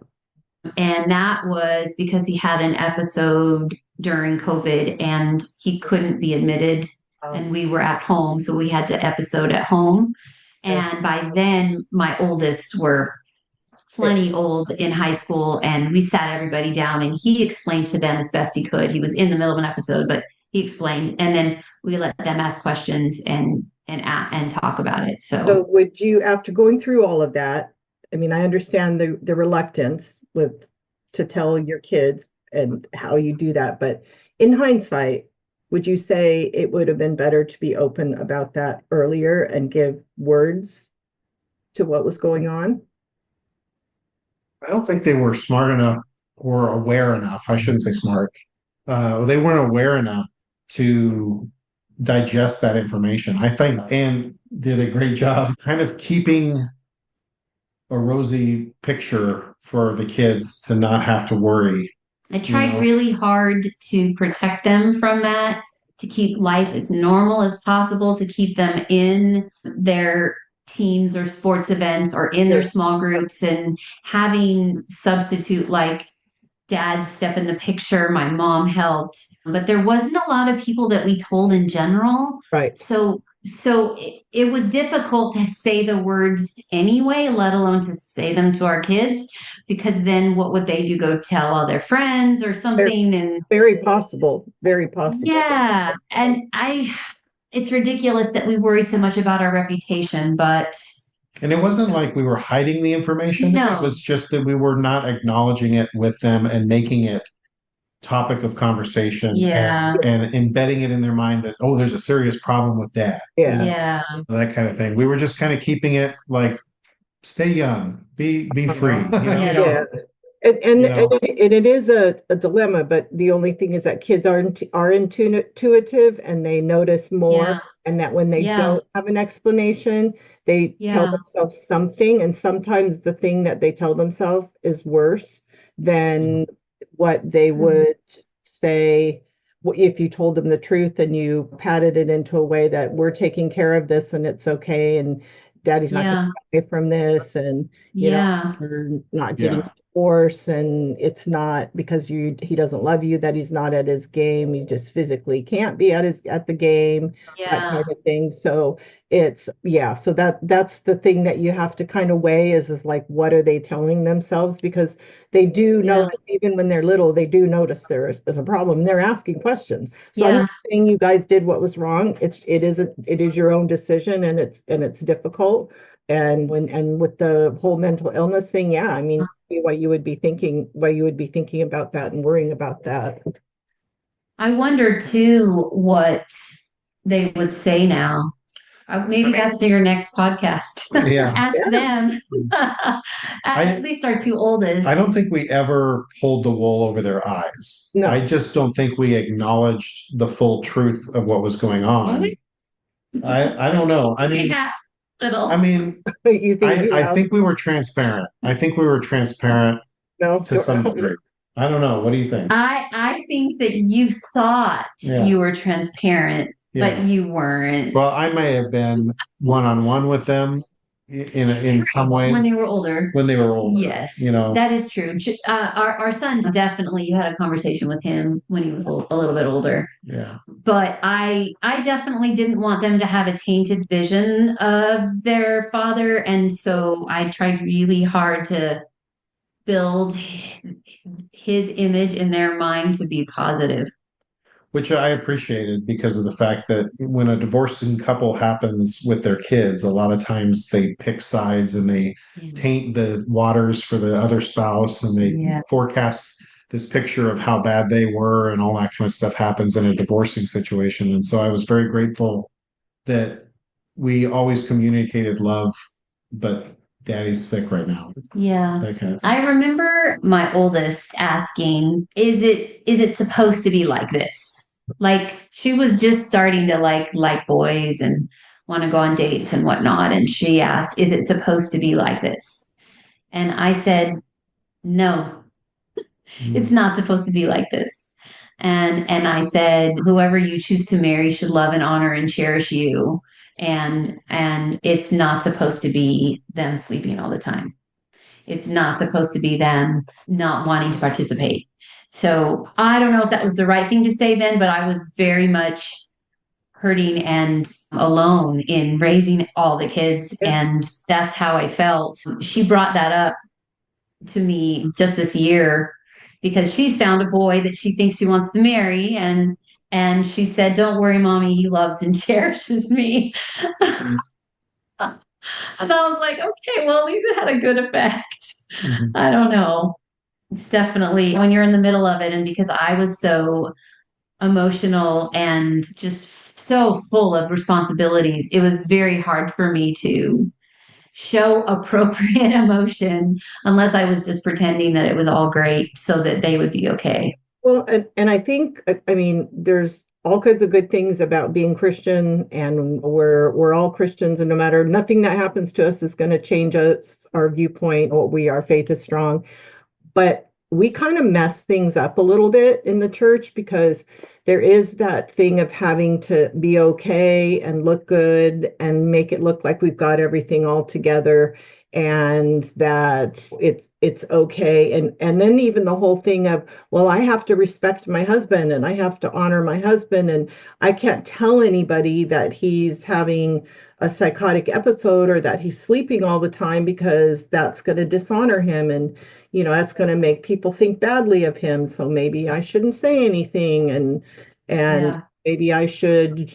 And that was because he had an episode during COVID and he couldn't be admitted and we were at home. So we had to episode at home. Yeah. And by then, my oldest were plenty old in high school, and we sat everybody down and he explained to them as best he could. He was in the middle of an episode, but he explained, and then we let them ask questions and talk about it. So would you, after going through all of that, I mean, I understand the reluctance with to tell your kids and how you do that, but in hindsight, would you say it would have been better to be open about that earlier and give words to what was going on? I don't think they were smart enough or aware enough. I shouldn't say smart. They weren't aware enough to digest that information. I think Anne did a great job kind of keeping a rosy picture for the kids to not have to worry. I tried really hard to protect them from that, to keep life as normal as possible, to keep them in their teams or sports events or in their small groups and having substitute like dad step in the picture. My mom helped, but there wasn't a lot of people that we told in general. Right. So it was difficult to say the words anyway, let alone to say them to our kids, because then what would they do? Go tell all their friends or something? And very possible. Very possible. yeah. And it's ridiculous that we worry so much about our reputation, but And it wasn't like we were hiding the information. No. It was just that we were not acknowledging it with them and making it topic of conversation Yeah. and embedding it in their mind that, oh, there's a serious problem with dad. Yeah. Yeah. That kind of thing. We were just kind of keeping it like, stay young, be free. Yeah. And it is a dilemma, but the only thing is that kids are intuitive and they notice more, Yeah. and that when they don't have an explanation, they tell Yeah. themselves something, and sometimes the thing that they tell themselves is worse than what they would say if you told them the truth and you padded it into a way that we're taking care of this and it's okay and daddy's not going to get away from this, and you know, you're not getting a divorce, and it's not because he doesn't love you that he's not at his game. He just physically can't be at the game, that kind of thing. So it's so that's the thing that you have to kind of weigh is like, what are they telling themselves? Because they do notice, even when they're little, they do notice there is a problem and they're asking questions. So I'm not saying you guys did what was wrong. It is your own decision, and it's difficult. And with the whole mental illness thing, I mean, why you would be thinking about that and worrying about that. I wonder too what they would say now. Maybe that's your next podcast. Ask them. At least our two oldest. I don't think we ever pulled the wool over their eyes. No. I just don't think we acknowledged the full truth of what was going on. I don't know. I mean, I think we were transparent. I think we were transparent to some degree. I don't know. What do you think? I think that you thought Yeah. you were transparent, but Yeah. you weren't. Well, I may have been one-on-one with them in some way When they were older. when they were older. Yes, You know, that is true. Our son definitely, you had a conversation with him when he was a little bit older. yeah. But I definitely didn't want them to have a tainted vision of their father. And so I tried really hard to build his image in their mind to be positive. Which I appreciated because of the fact that when a divorcing couple happens with their kids, a lot of times they pick sides and they taint the waters for the other spouse and they Yeah. forecast this picture of how bad they were and all that kind of stuff happens in a divorcing situation. And so I was very grateful that we always communicated love, but daddy's sick right now. Yeah. That kind of thing. I remember my oldest asking, is it supposed to be like this? Like she was just starting to like boys and want to go on dates and whatnot. And she asked, is it supposed to be like this? And I said, no, it's not supposed to be like this. And I said, whoever you choose to marry should love and honor and cherish you. And it's not supposed to be them sleeping all the time. It's not supposed to be them not wanting to participate. So I don't know if that was the right thing to say then, but I was very much hurting and alone in raising all the kids. And that's how I felt. She brought that up to me just this year because she's found a boy that she thinks she wants to marry, and she said, don't worry, mommy, he loves and cherishes me. And I was like, okay, well, at least it had a good effect. I don't know. It's definitely when you're in the middle of it. And because I was so emotional and just so full of responsibilities, it was very hard for me to show appropriate emotion unless I was just pretending that it was all great so that they would be okay. Well, and I think, I mean, there's all kinds of good things about being Christian, and we're all Christians, and no matter nothing that happens to us is going to change us, our viewpoint, what we, our faith is strong. But we kind of mess things up a little bit in the church because there is that thing of having to be okay and look good and make it look like we've got everything all together and that it's okay. And then even the whole thing of, well, I have to respect my husband and I have to honor my husband, and I can't tell anybody that he's having a psychotic episode or that he's sleeping all the time because that's going to dishonor him, and that's going to make people think badly of him, so maybe I shouldn't say anything, and maybe I should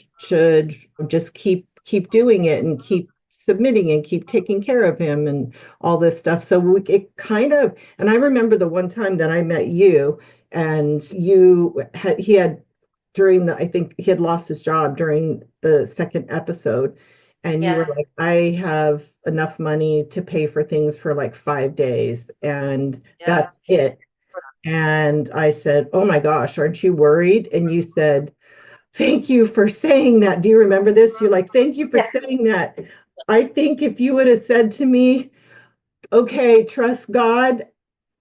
just keep doing it and keep submitting and keep taking care of him and all this stuff. So it kind of, and I remember the one time that I met you, and he had during the, I think he had lost his job during the second episode. And you were like, I have enough money to pay for things for like 5 days, and that's it. And I said, oh my gosh, aren't you worried? And you said, thank you for saying that. Do you remember this? You're like, thank you for saying that. I think if you would have said to me, okay, trust God,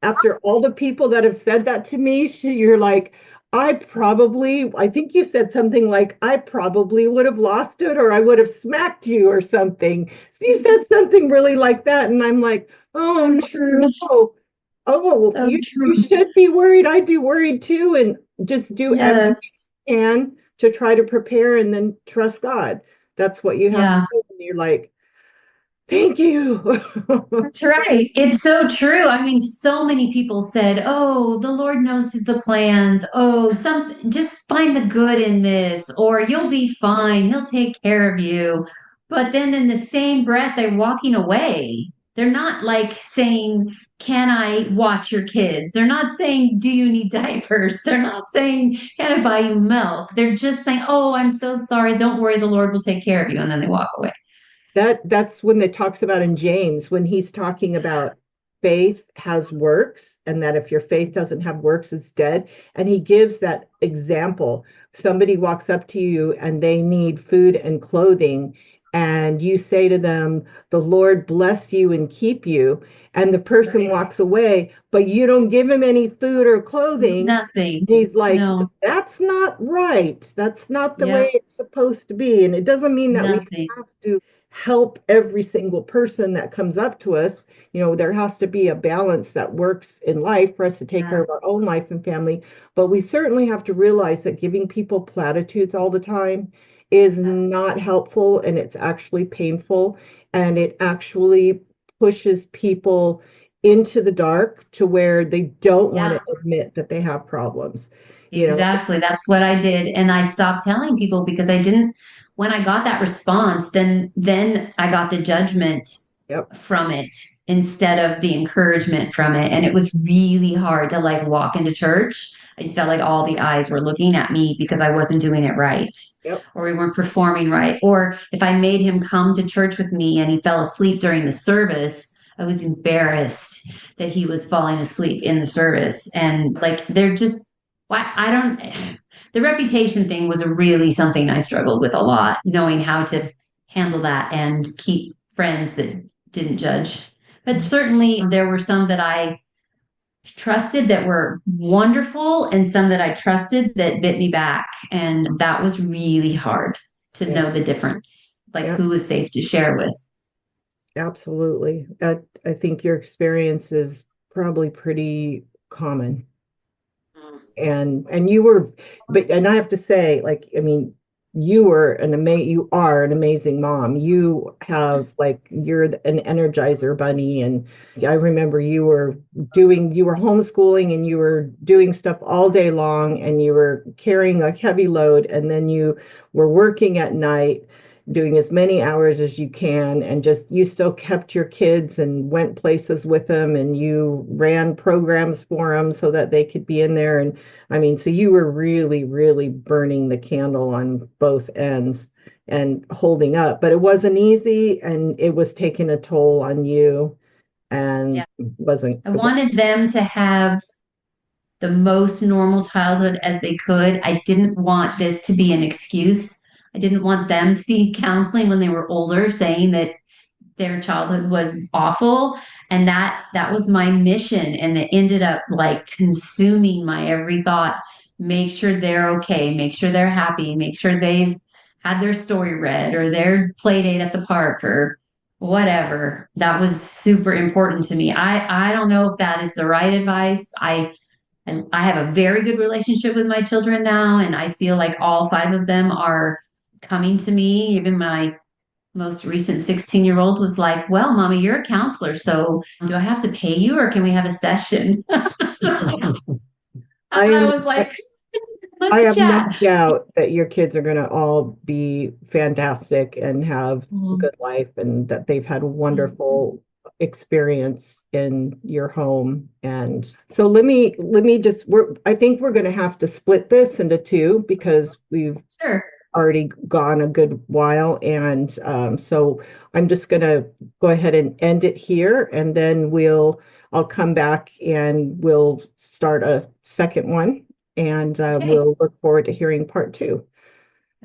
after all the people that have said that to me, you're like, I think you said something like, I probably would have lost it or I would have smacked you or something. So you said something really like that. And I'm like, oh, no. Oh, you should be worried. I'd be worried too. And just do everything you can to try to prepare and then trust God. That's what you have to do. And you're like, thank you. That's right. It's so true. I mean, so many people said, "Oh, the Lord knows the plans. Oh, just find the good in this, or you'll be fine. He'll take care of you." But then in the same breath, they're walking away. They're not like saying, "Can I watch your kids?" They're not saying, "Do you need diapers?" They're not saying, "Can I buy you milk?" They're just saying, "Oh, I'm so sorry. Don't worry, the Lord will take care of you." And then they walk away. That's when it talks about in James, when he's talking about faith has works, and that if your faith doesn't have works, it's dead. And he gives that example. Somebody walks up to you and they need food and clothing, and you say to them, "The Lord bless you and keep you," and the person Right. walks away, but you don't give him any food or clothing, Nothing. he's like, No. "That's not right. That's not the way Yep. it's supposed to be." And it doesn't mean that we Nothing. have to help every single person that comes up to us. There has to be a balance that works in life for us to take care Yeah. of our own life and family. But we certainly have to realize that giving people platitudes all the time is Yeah. not helpful, and it's actually painful, and it actually pushes people into the dark to where they don't want Yeah. to admit that they have problems. You know, Exactly. That's what I did. And I stopped telling people because I didn't, when I got that response, then I got the judgment yep, from it instead of the encouragement from it. And it was really hard to like walk into church. I just felt like all the eyes were looking at me because I wasn't doing it right, yep, or we weren't performing right. Or if I made him come to church with me and he fell asleep during the service, I was embarrassed that he was falling asleep in the service. And like, they're just, I don't, the reputation thing was really something I struggled with a lot, knowing how to handle that and keep friends that didn't judge. But certainly there were some that I trusted that were wonderful and some that I trusted that bit me back. And that was really hard to yep, know the difference, like yep, who was safe to share with. absolutely. I think your experience is probably pretty common. And you were, but and I have to say, like, I mean, you are an amazing mom. You have, like, you're an energizer bunny. And I remember you were homeschooling, and you were doing stuff all day long, and you were carrying a heavy load, and then you were working at night, doing as many hours as you can, and just you still kept your kids and went places with them, and you ran programs for them so that they could be in there. And I mean, so you were really, really burning the candle on both ends and holding up, but it wasn't easy, and it was taking a toll on you, and Yeah. wasn't, I wanted them to have the most normal childhood as they could. I didn't want this to be an excuse. I didn't want them to be counseling when they were older, saying that their childhood was awful. And that was my mission. And it ended up like consuming my every thought. Make sure they're okay, make sure they're happy, make sure they've had their story read or their play date at the park or whatever. That was super important to me. I don't know if that is the right advice. I have a very good relationship with my children now, and I feel like all five of them are coming to me. Even my most recent 16-year-old was like, "Well, Mommy, you're a counselor, so do I have to pay you or can we have a session?" And I I am was like, I "Let's have no chat." doubt that your kids are going to all be fantastic and have a Mhm. good life, and that they've had a Mhm. wonderful experience in your home. And so let me just I think we're going to have to split this into two, because we've Sure. already gone a good while. And so I'm just going to go ahead and end it here, and then I'll come back and we'll start a second one, and Okay. we'll look forward to hearing part two.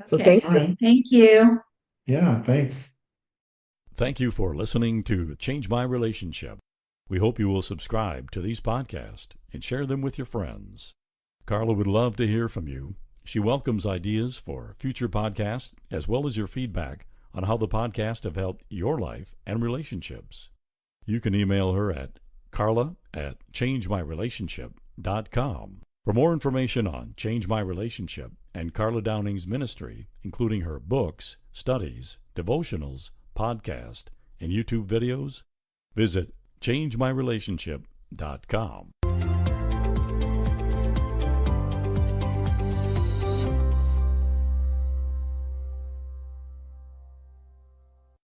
So Okay. thank you. Thank you. Yeah, thanks. Thank you for listening to Change My Relationship. We hope you will subscribe to these podcasts and share them with your friends. Carla would love to hear from you. She welcomes ideas for future podcasts as well as your feedback on how the podcast have helped your life and relationships. You can email her at carla@changemyrelationship.com. For more information on Change My Relationship and Carla Downing's ministry, including her books, studies, devotionals, podcast, and YouTube videos, visit changemyrelationship.com.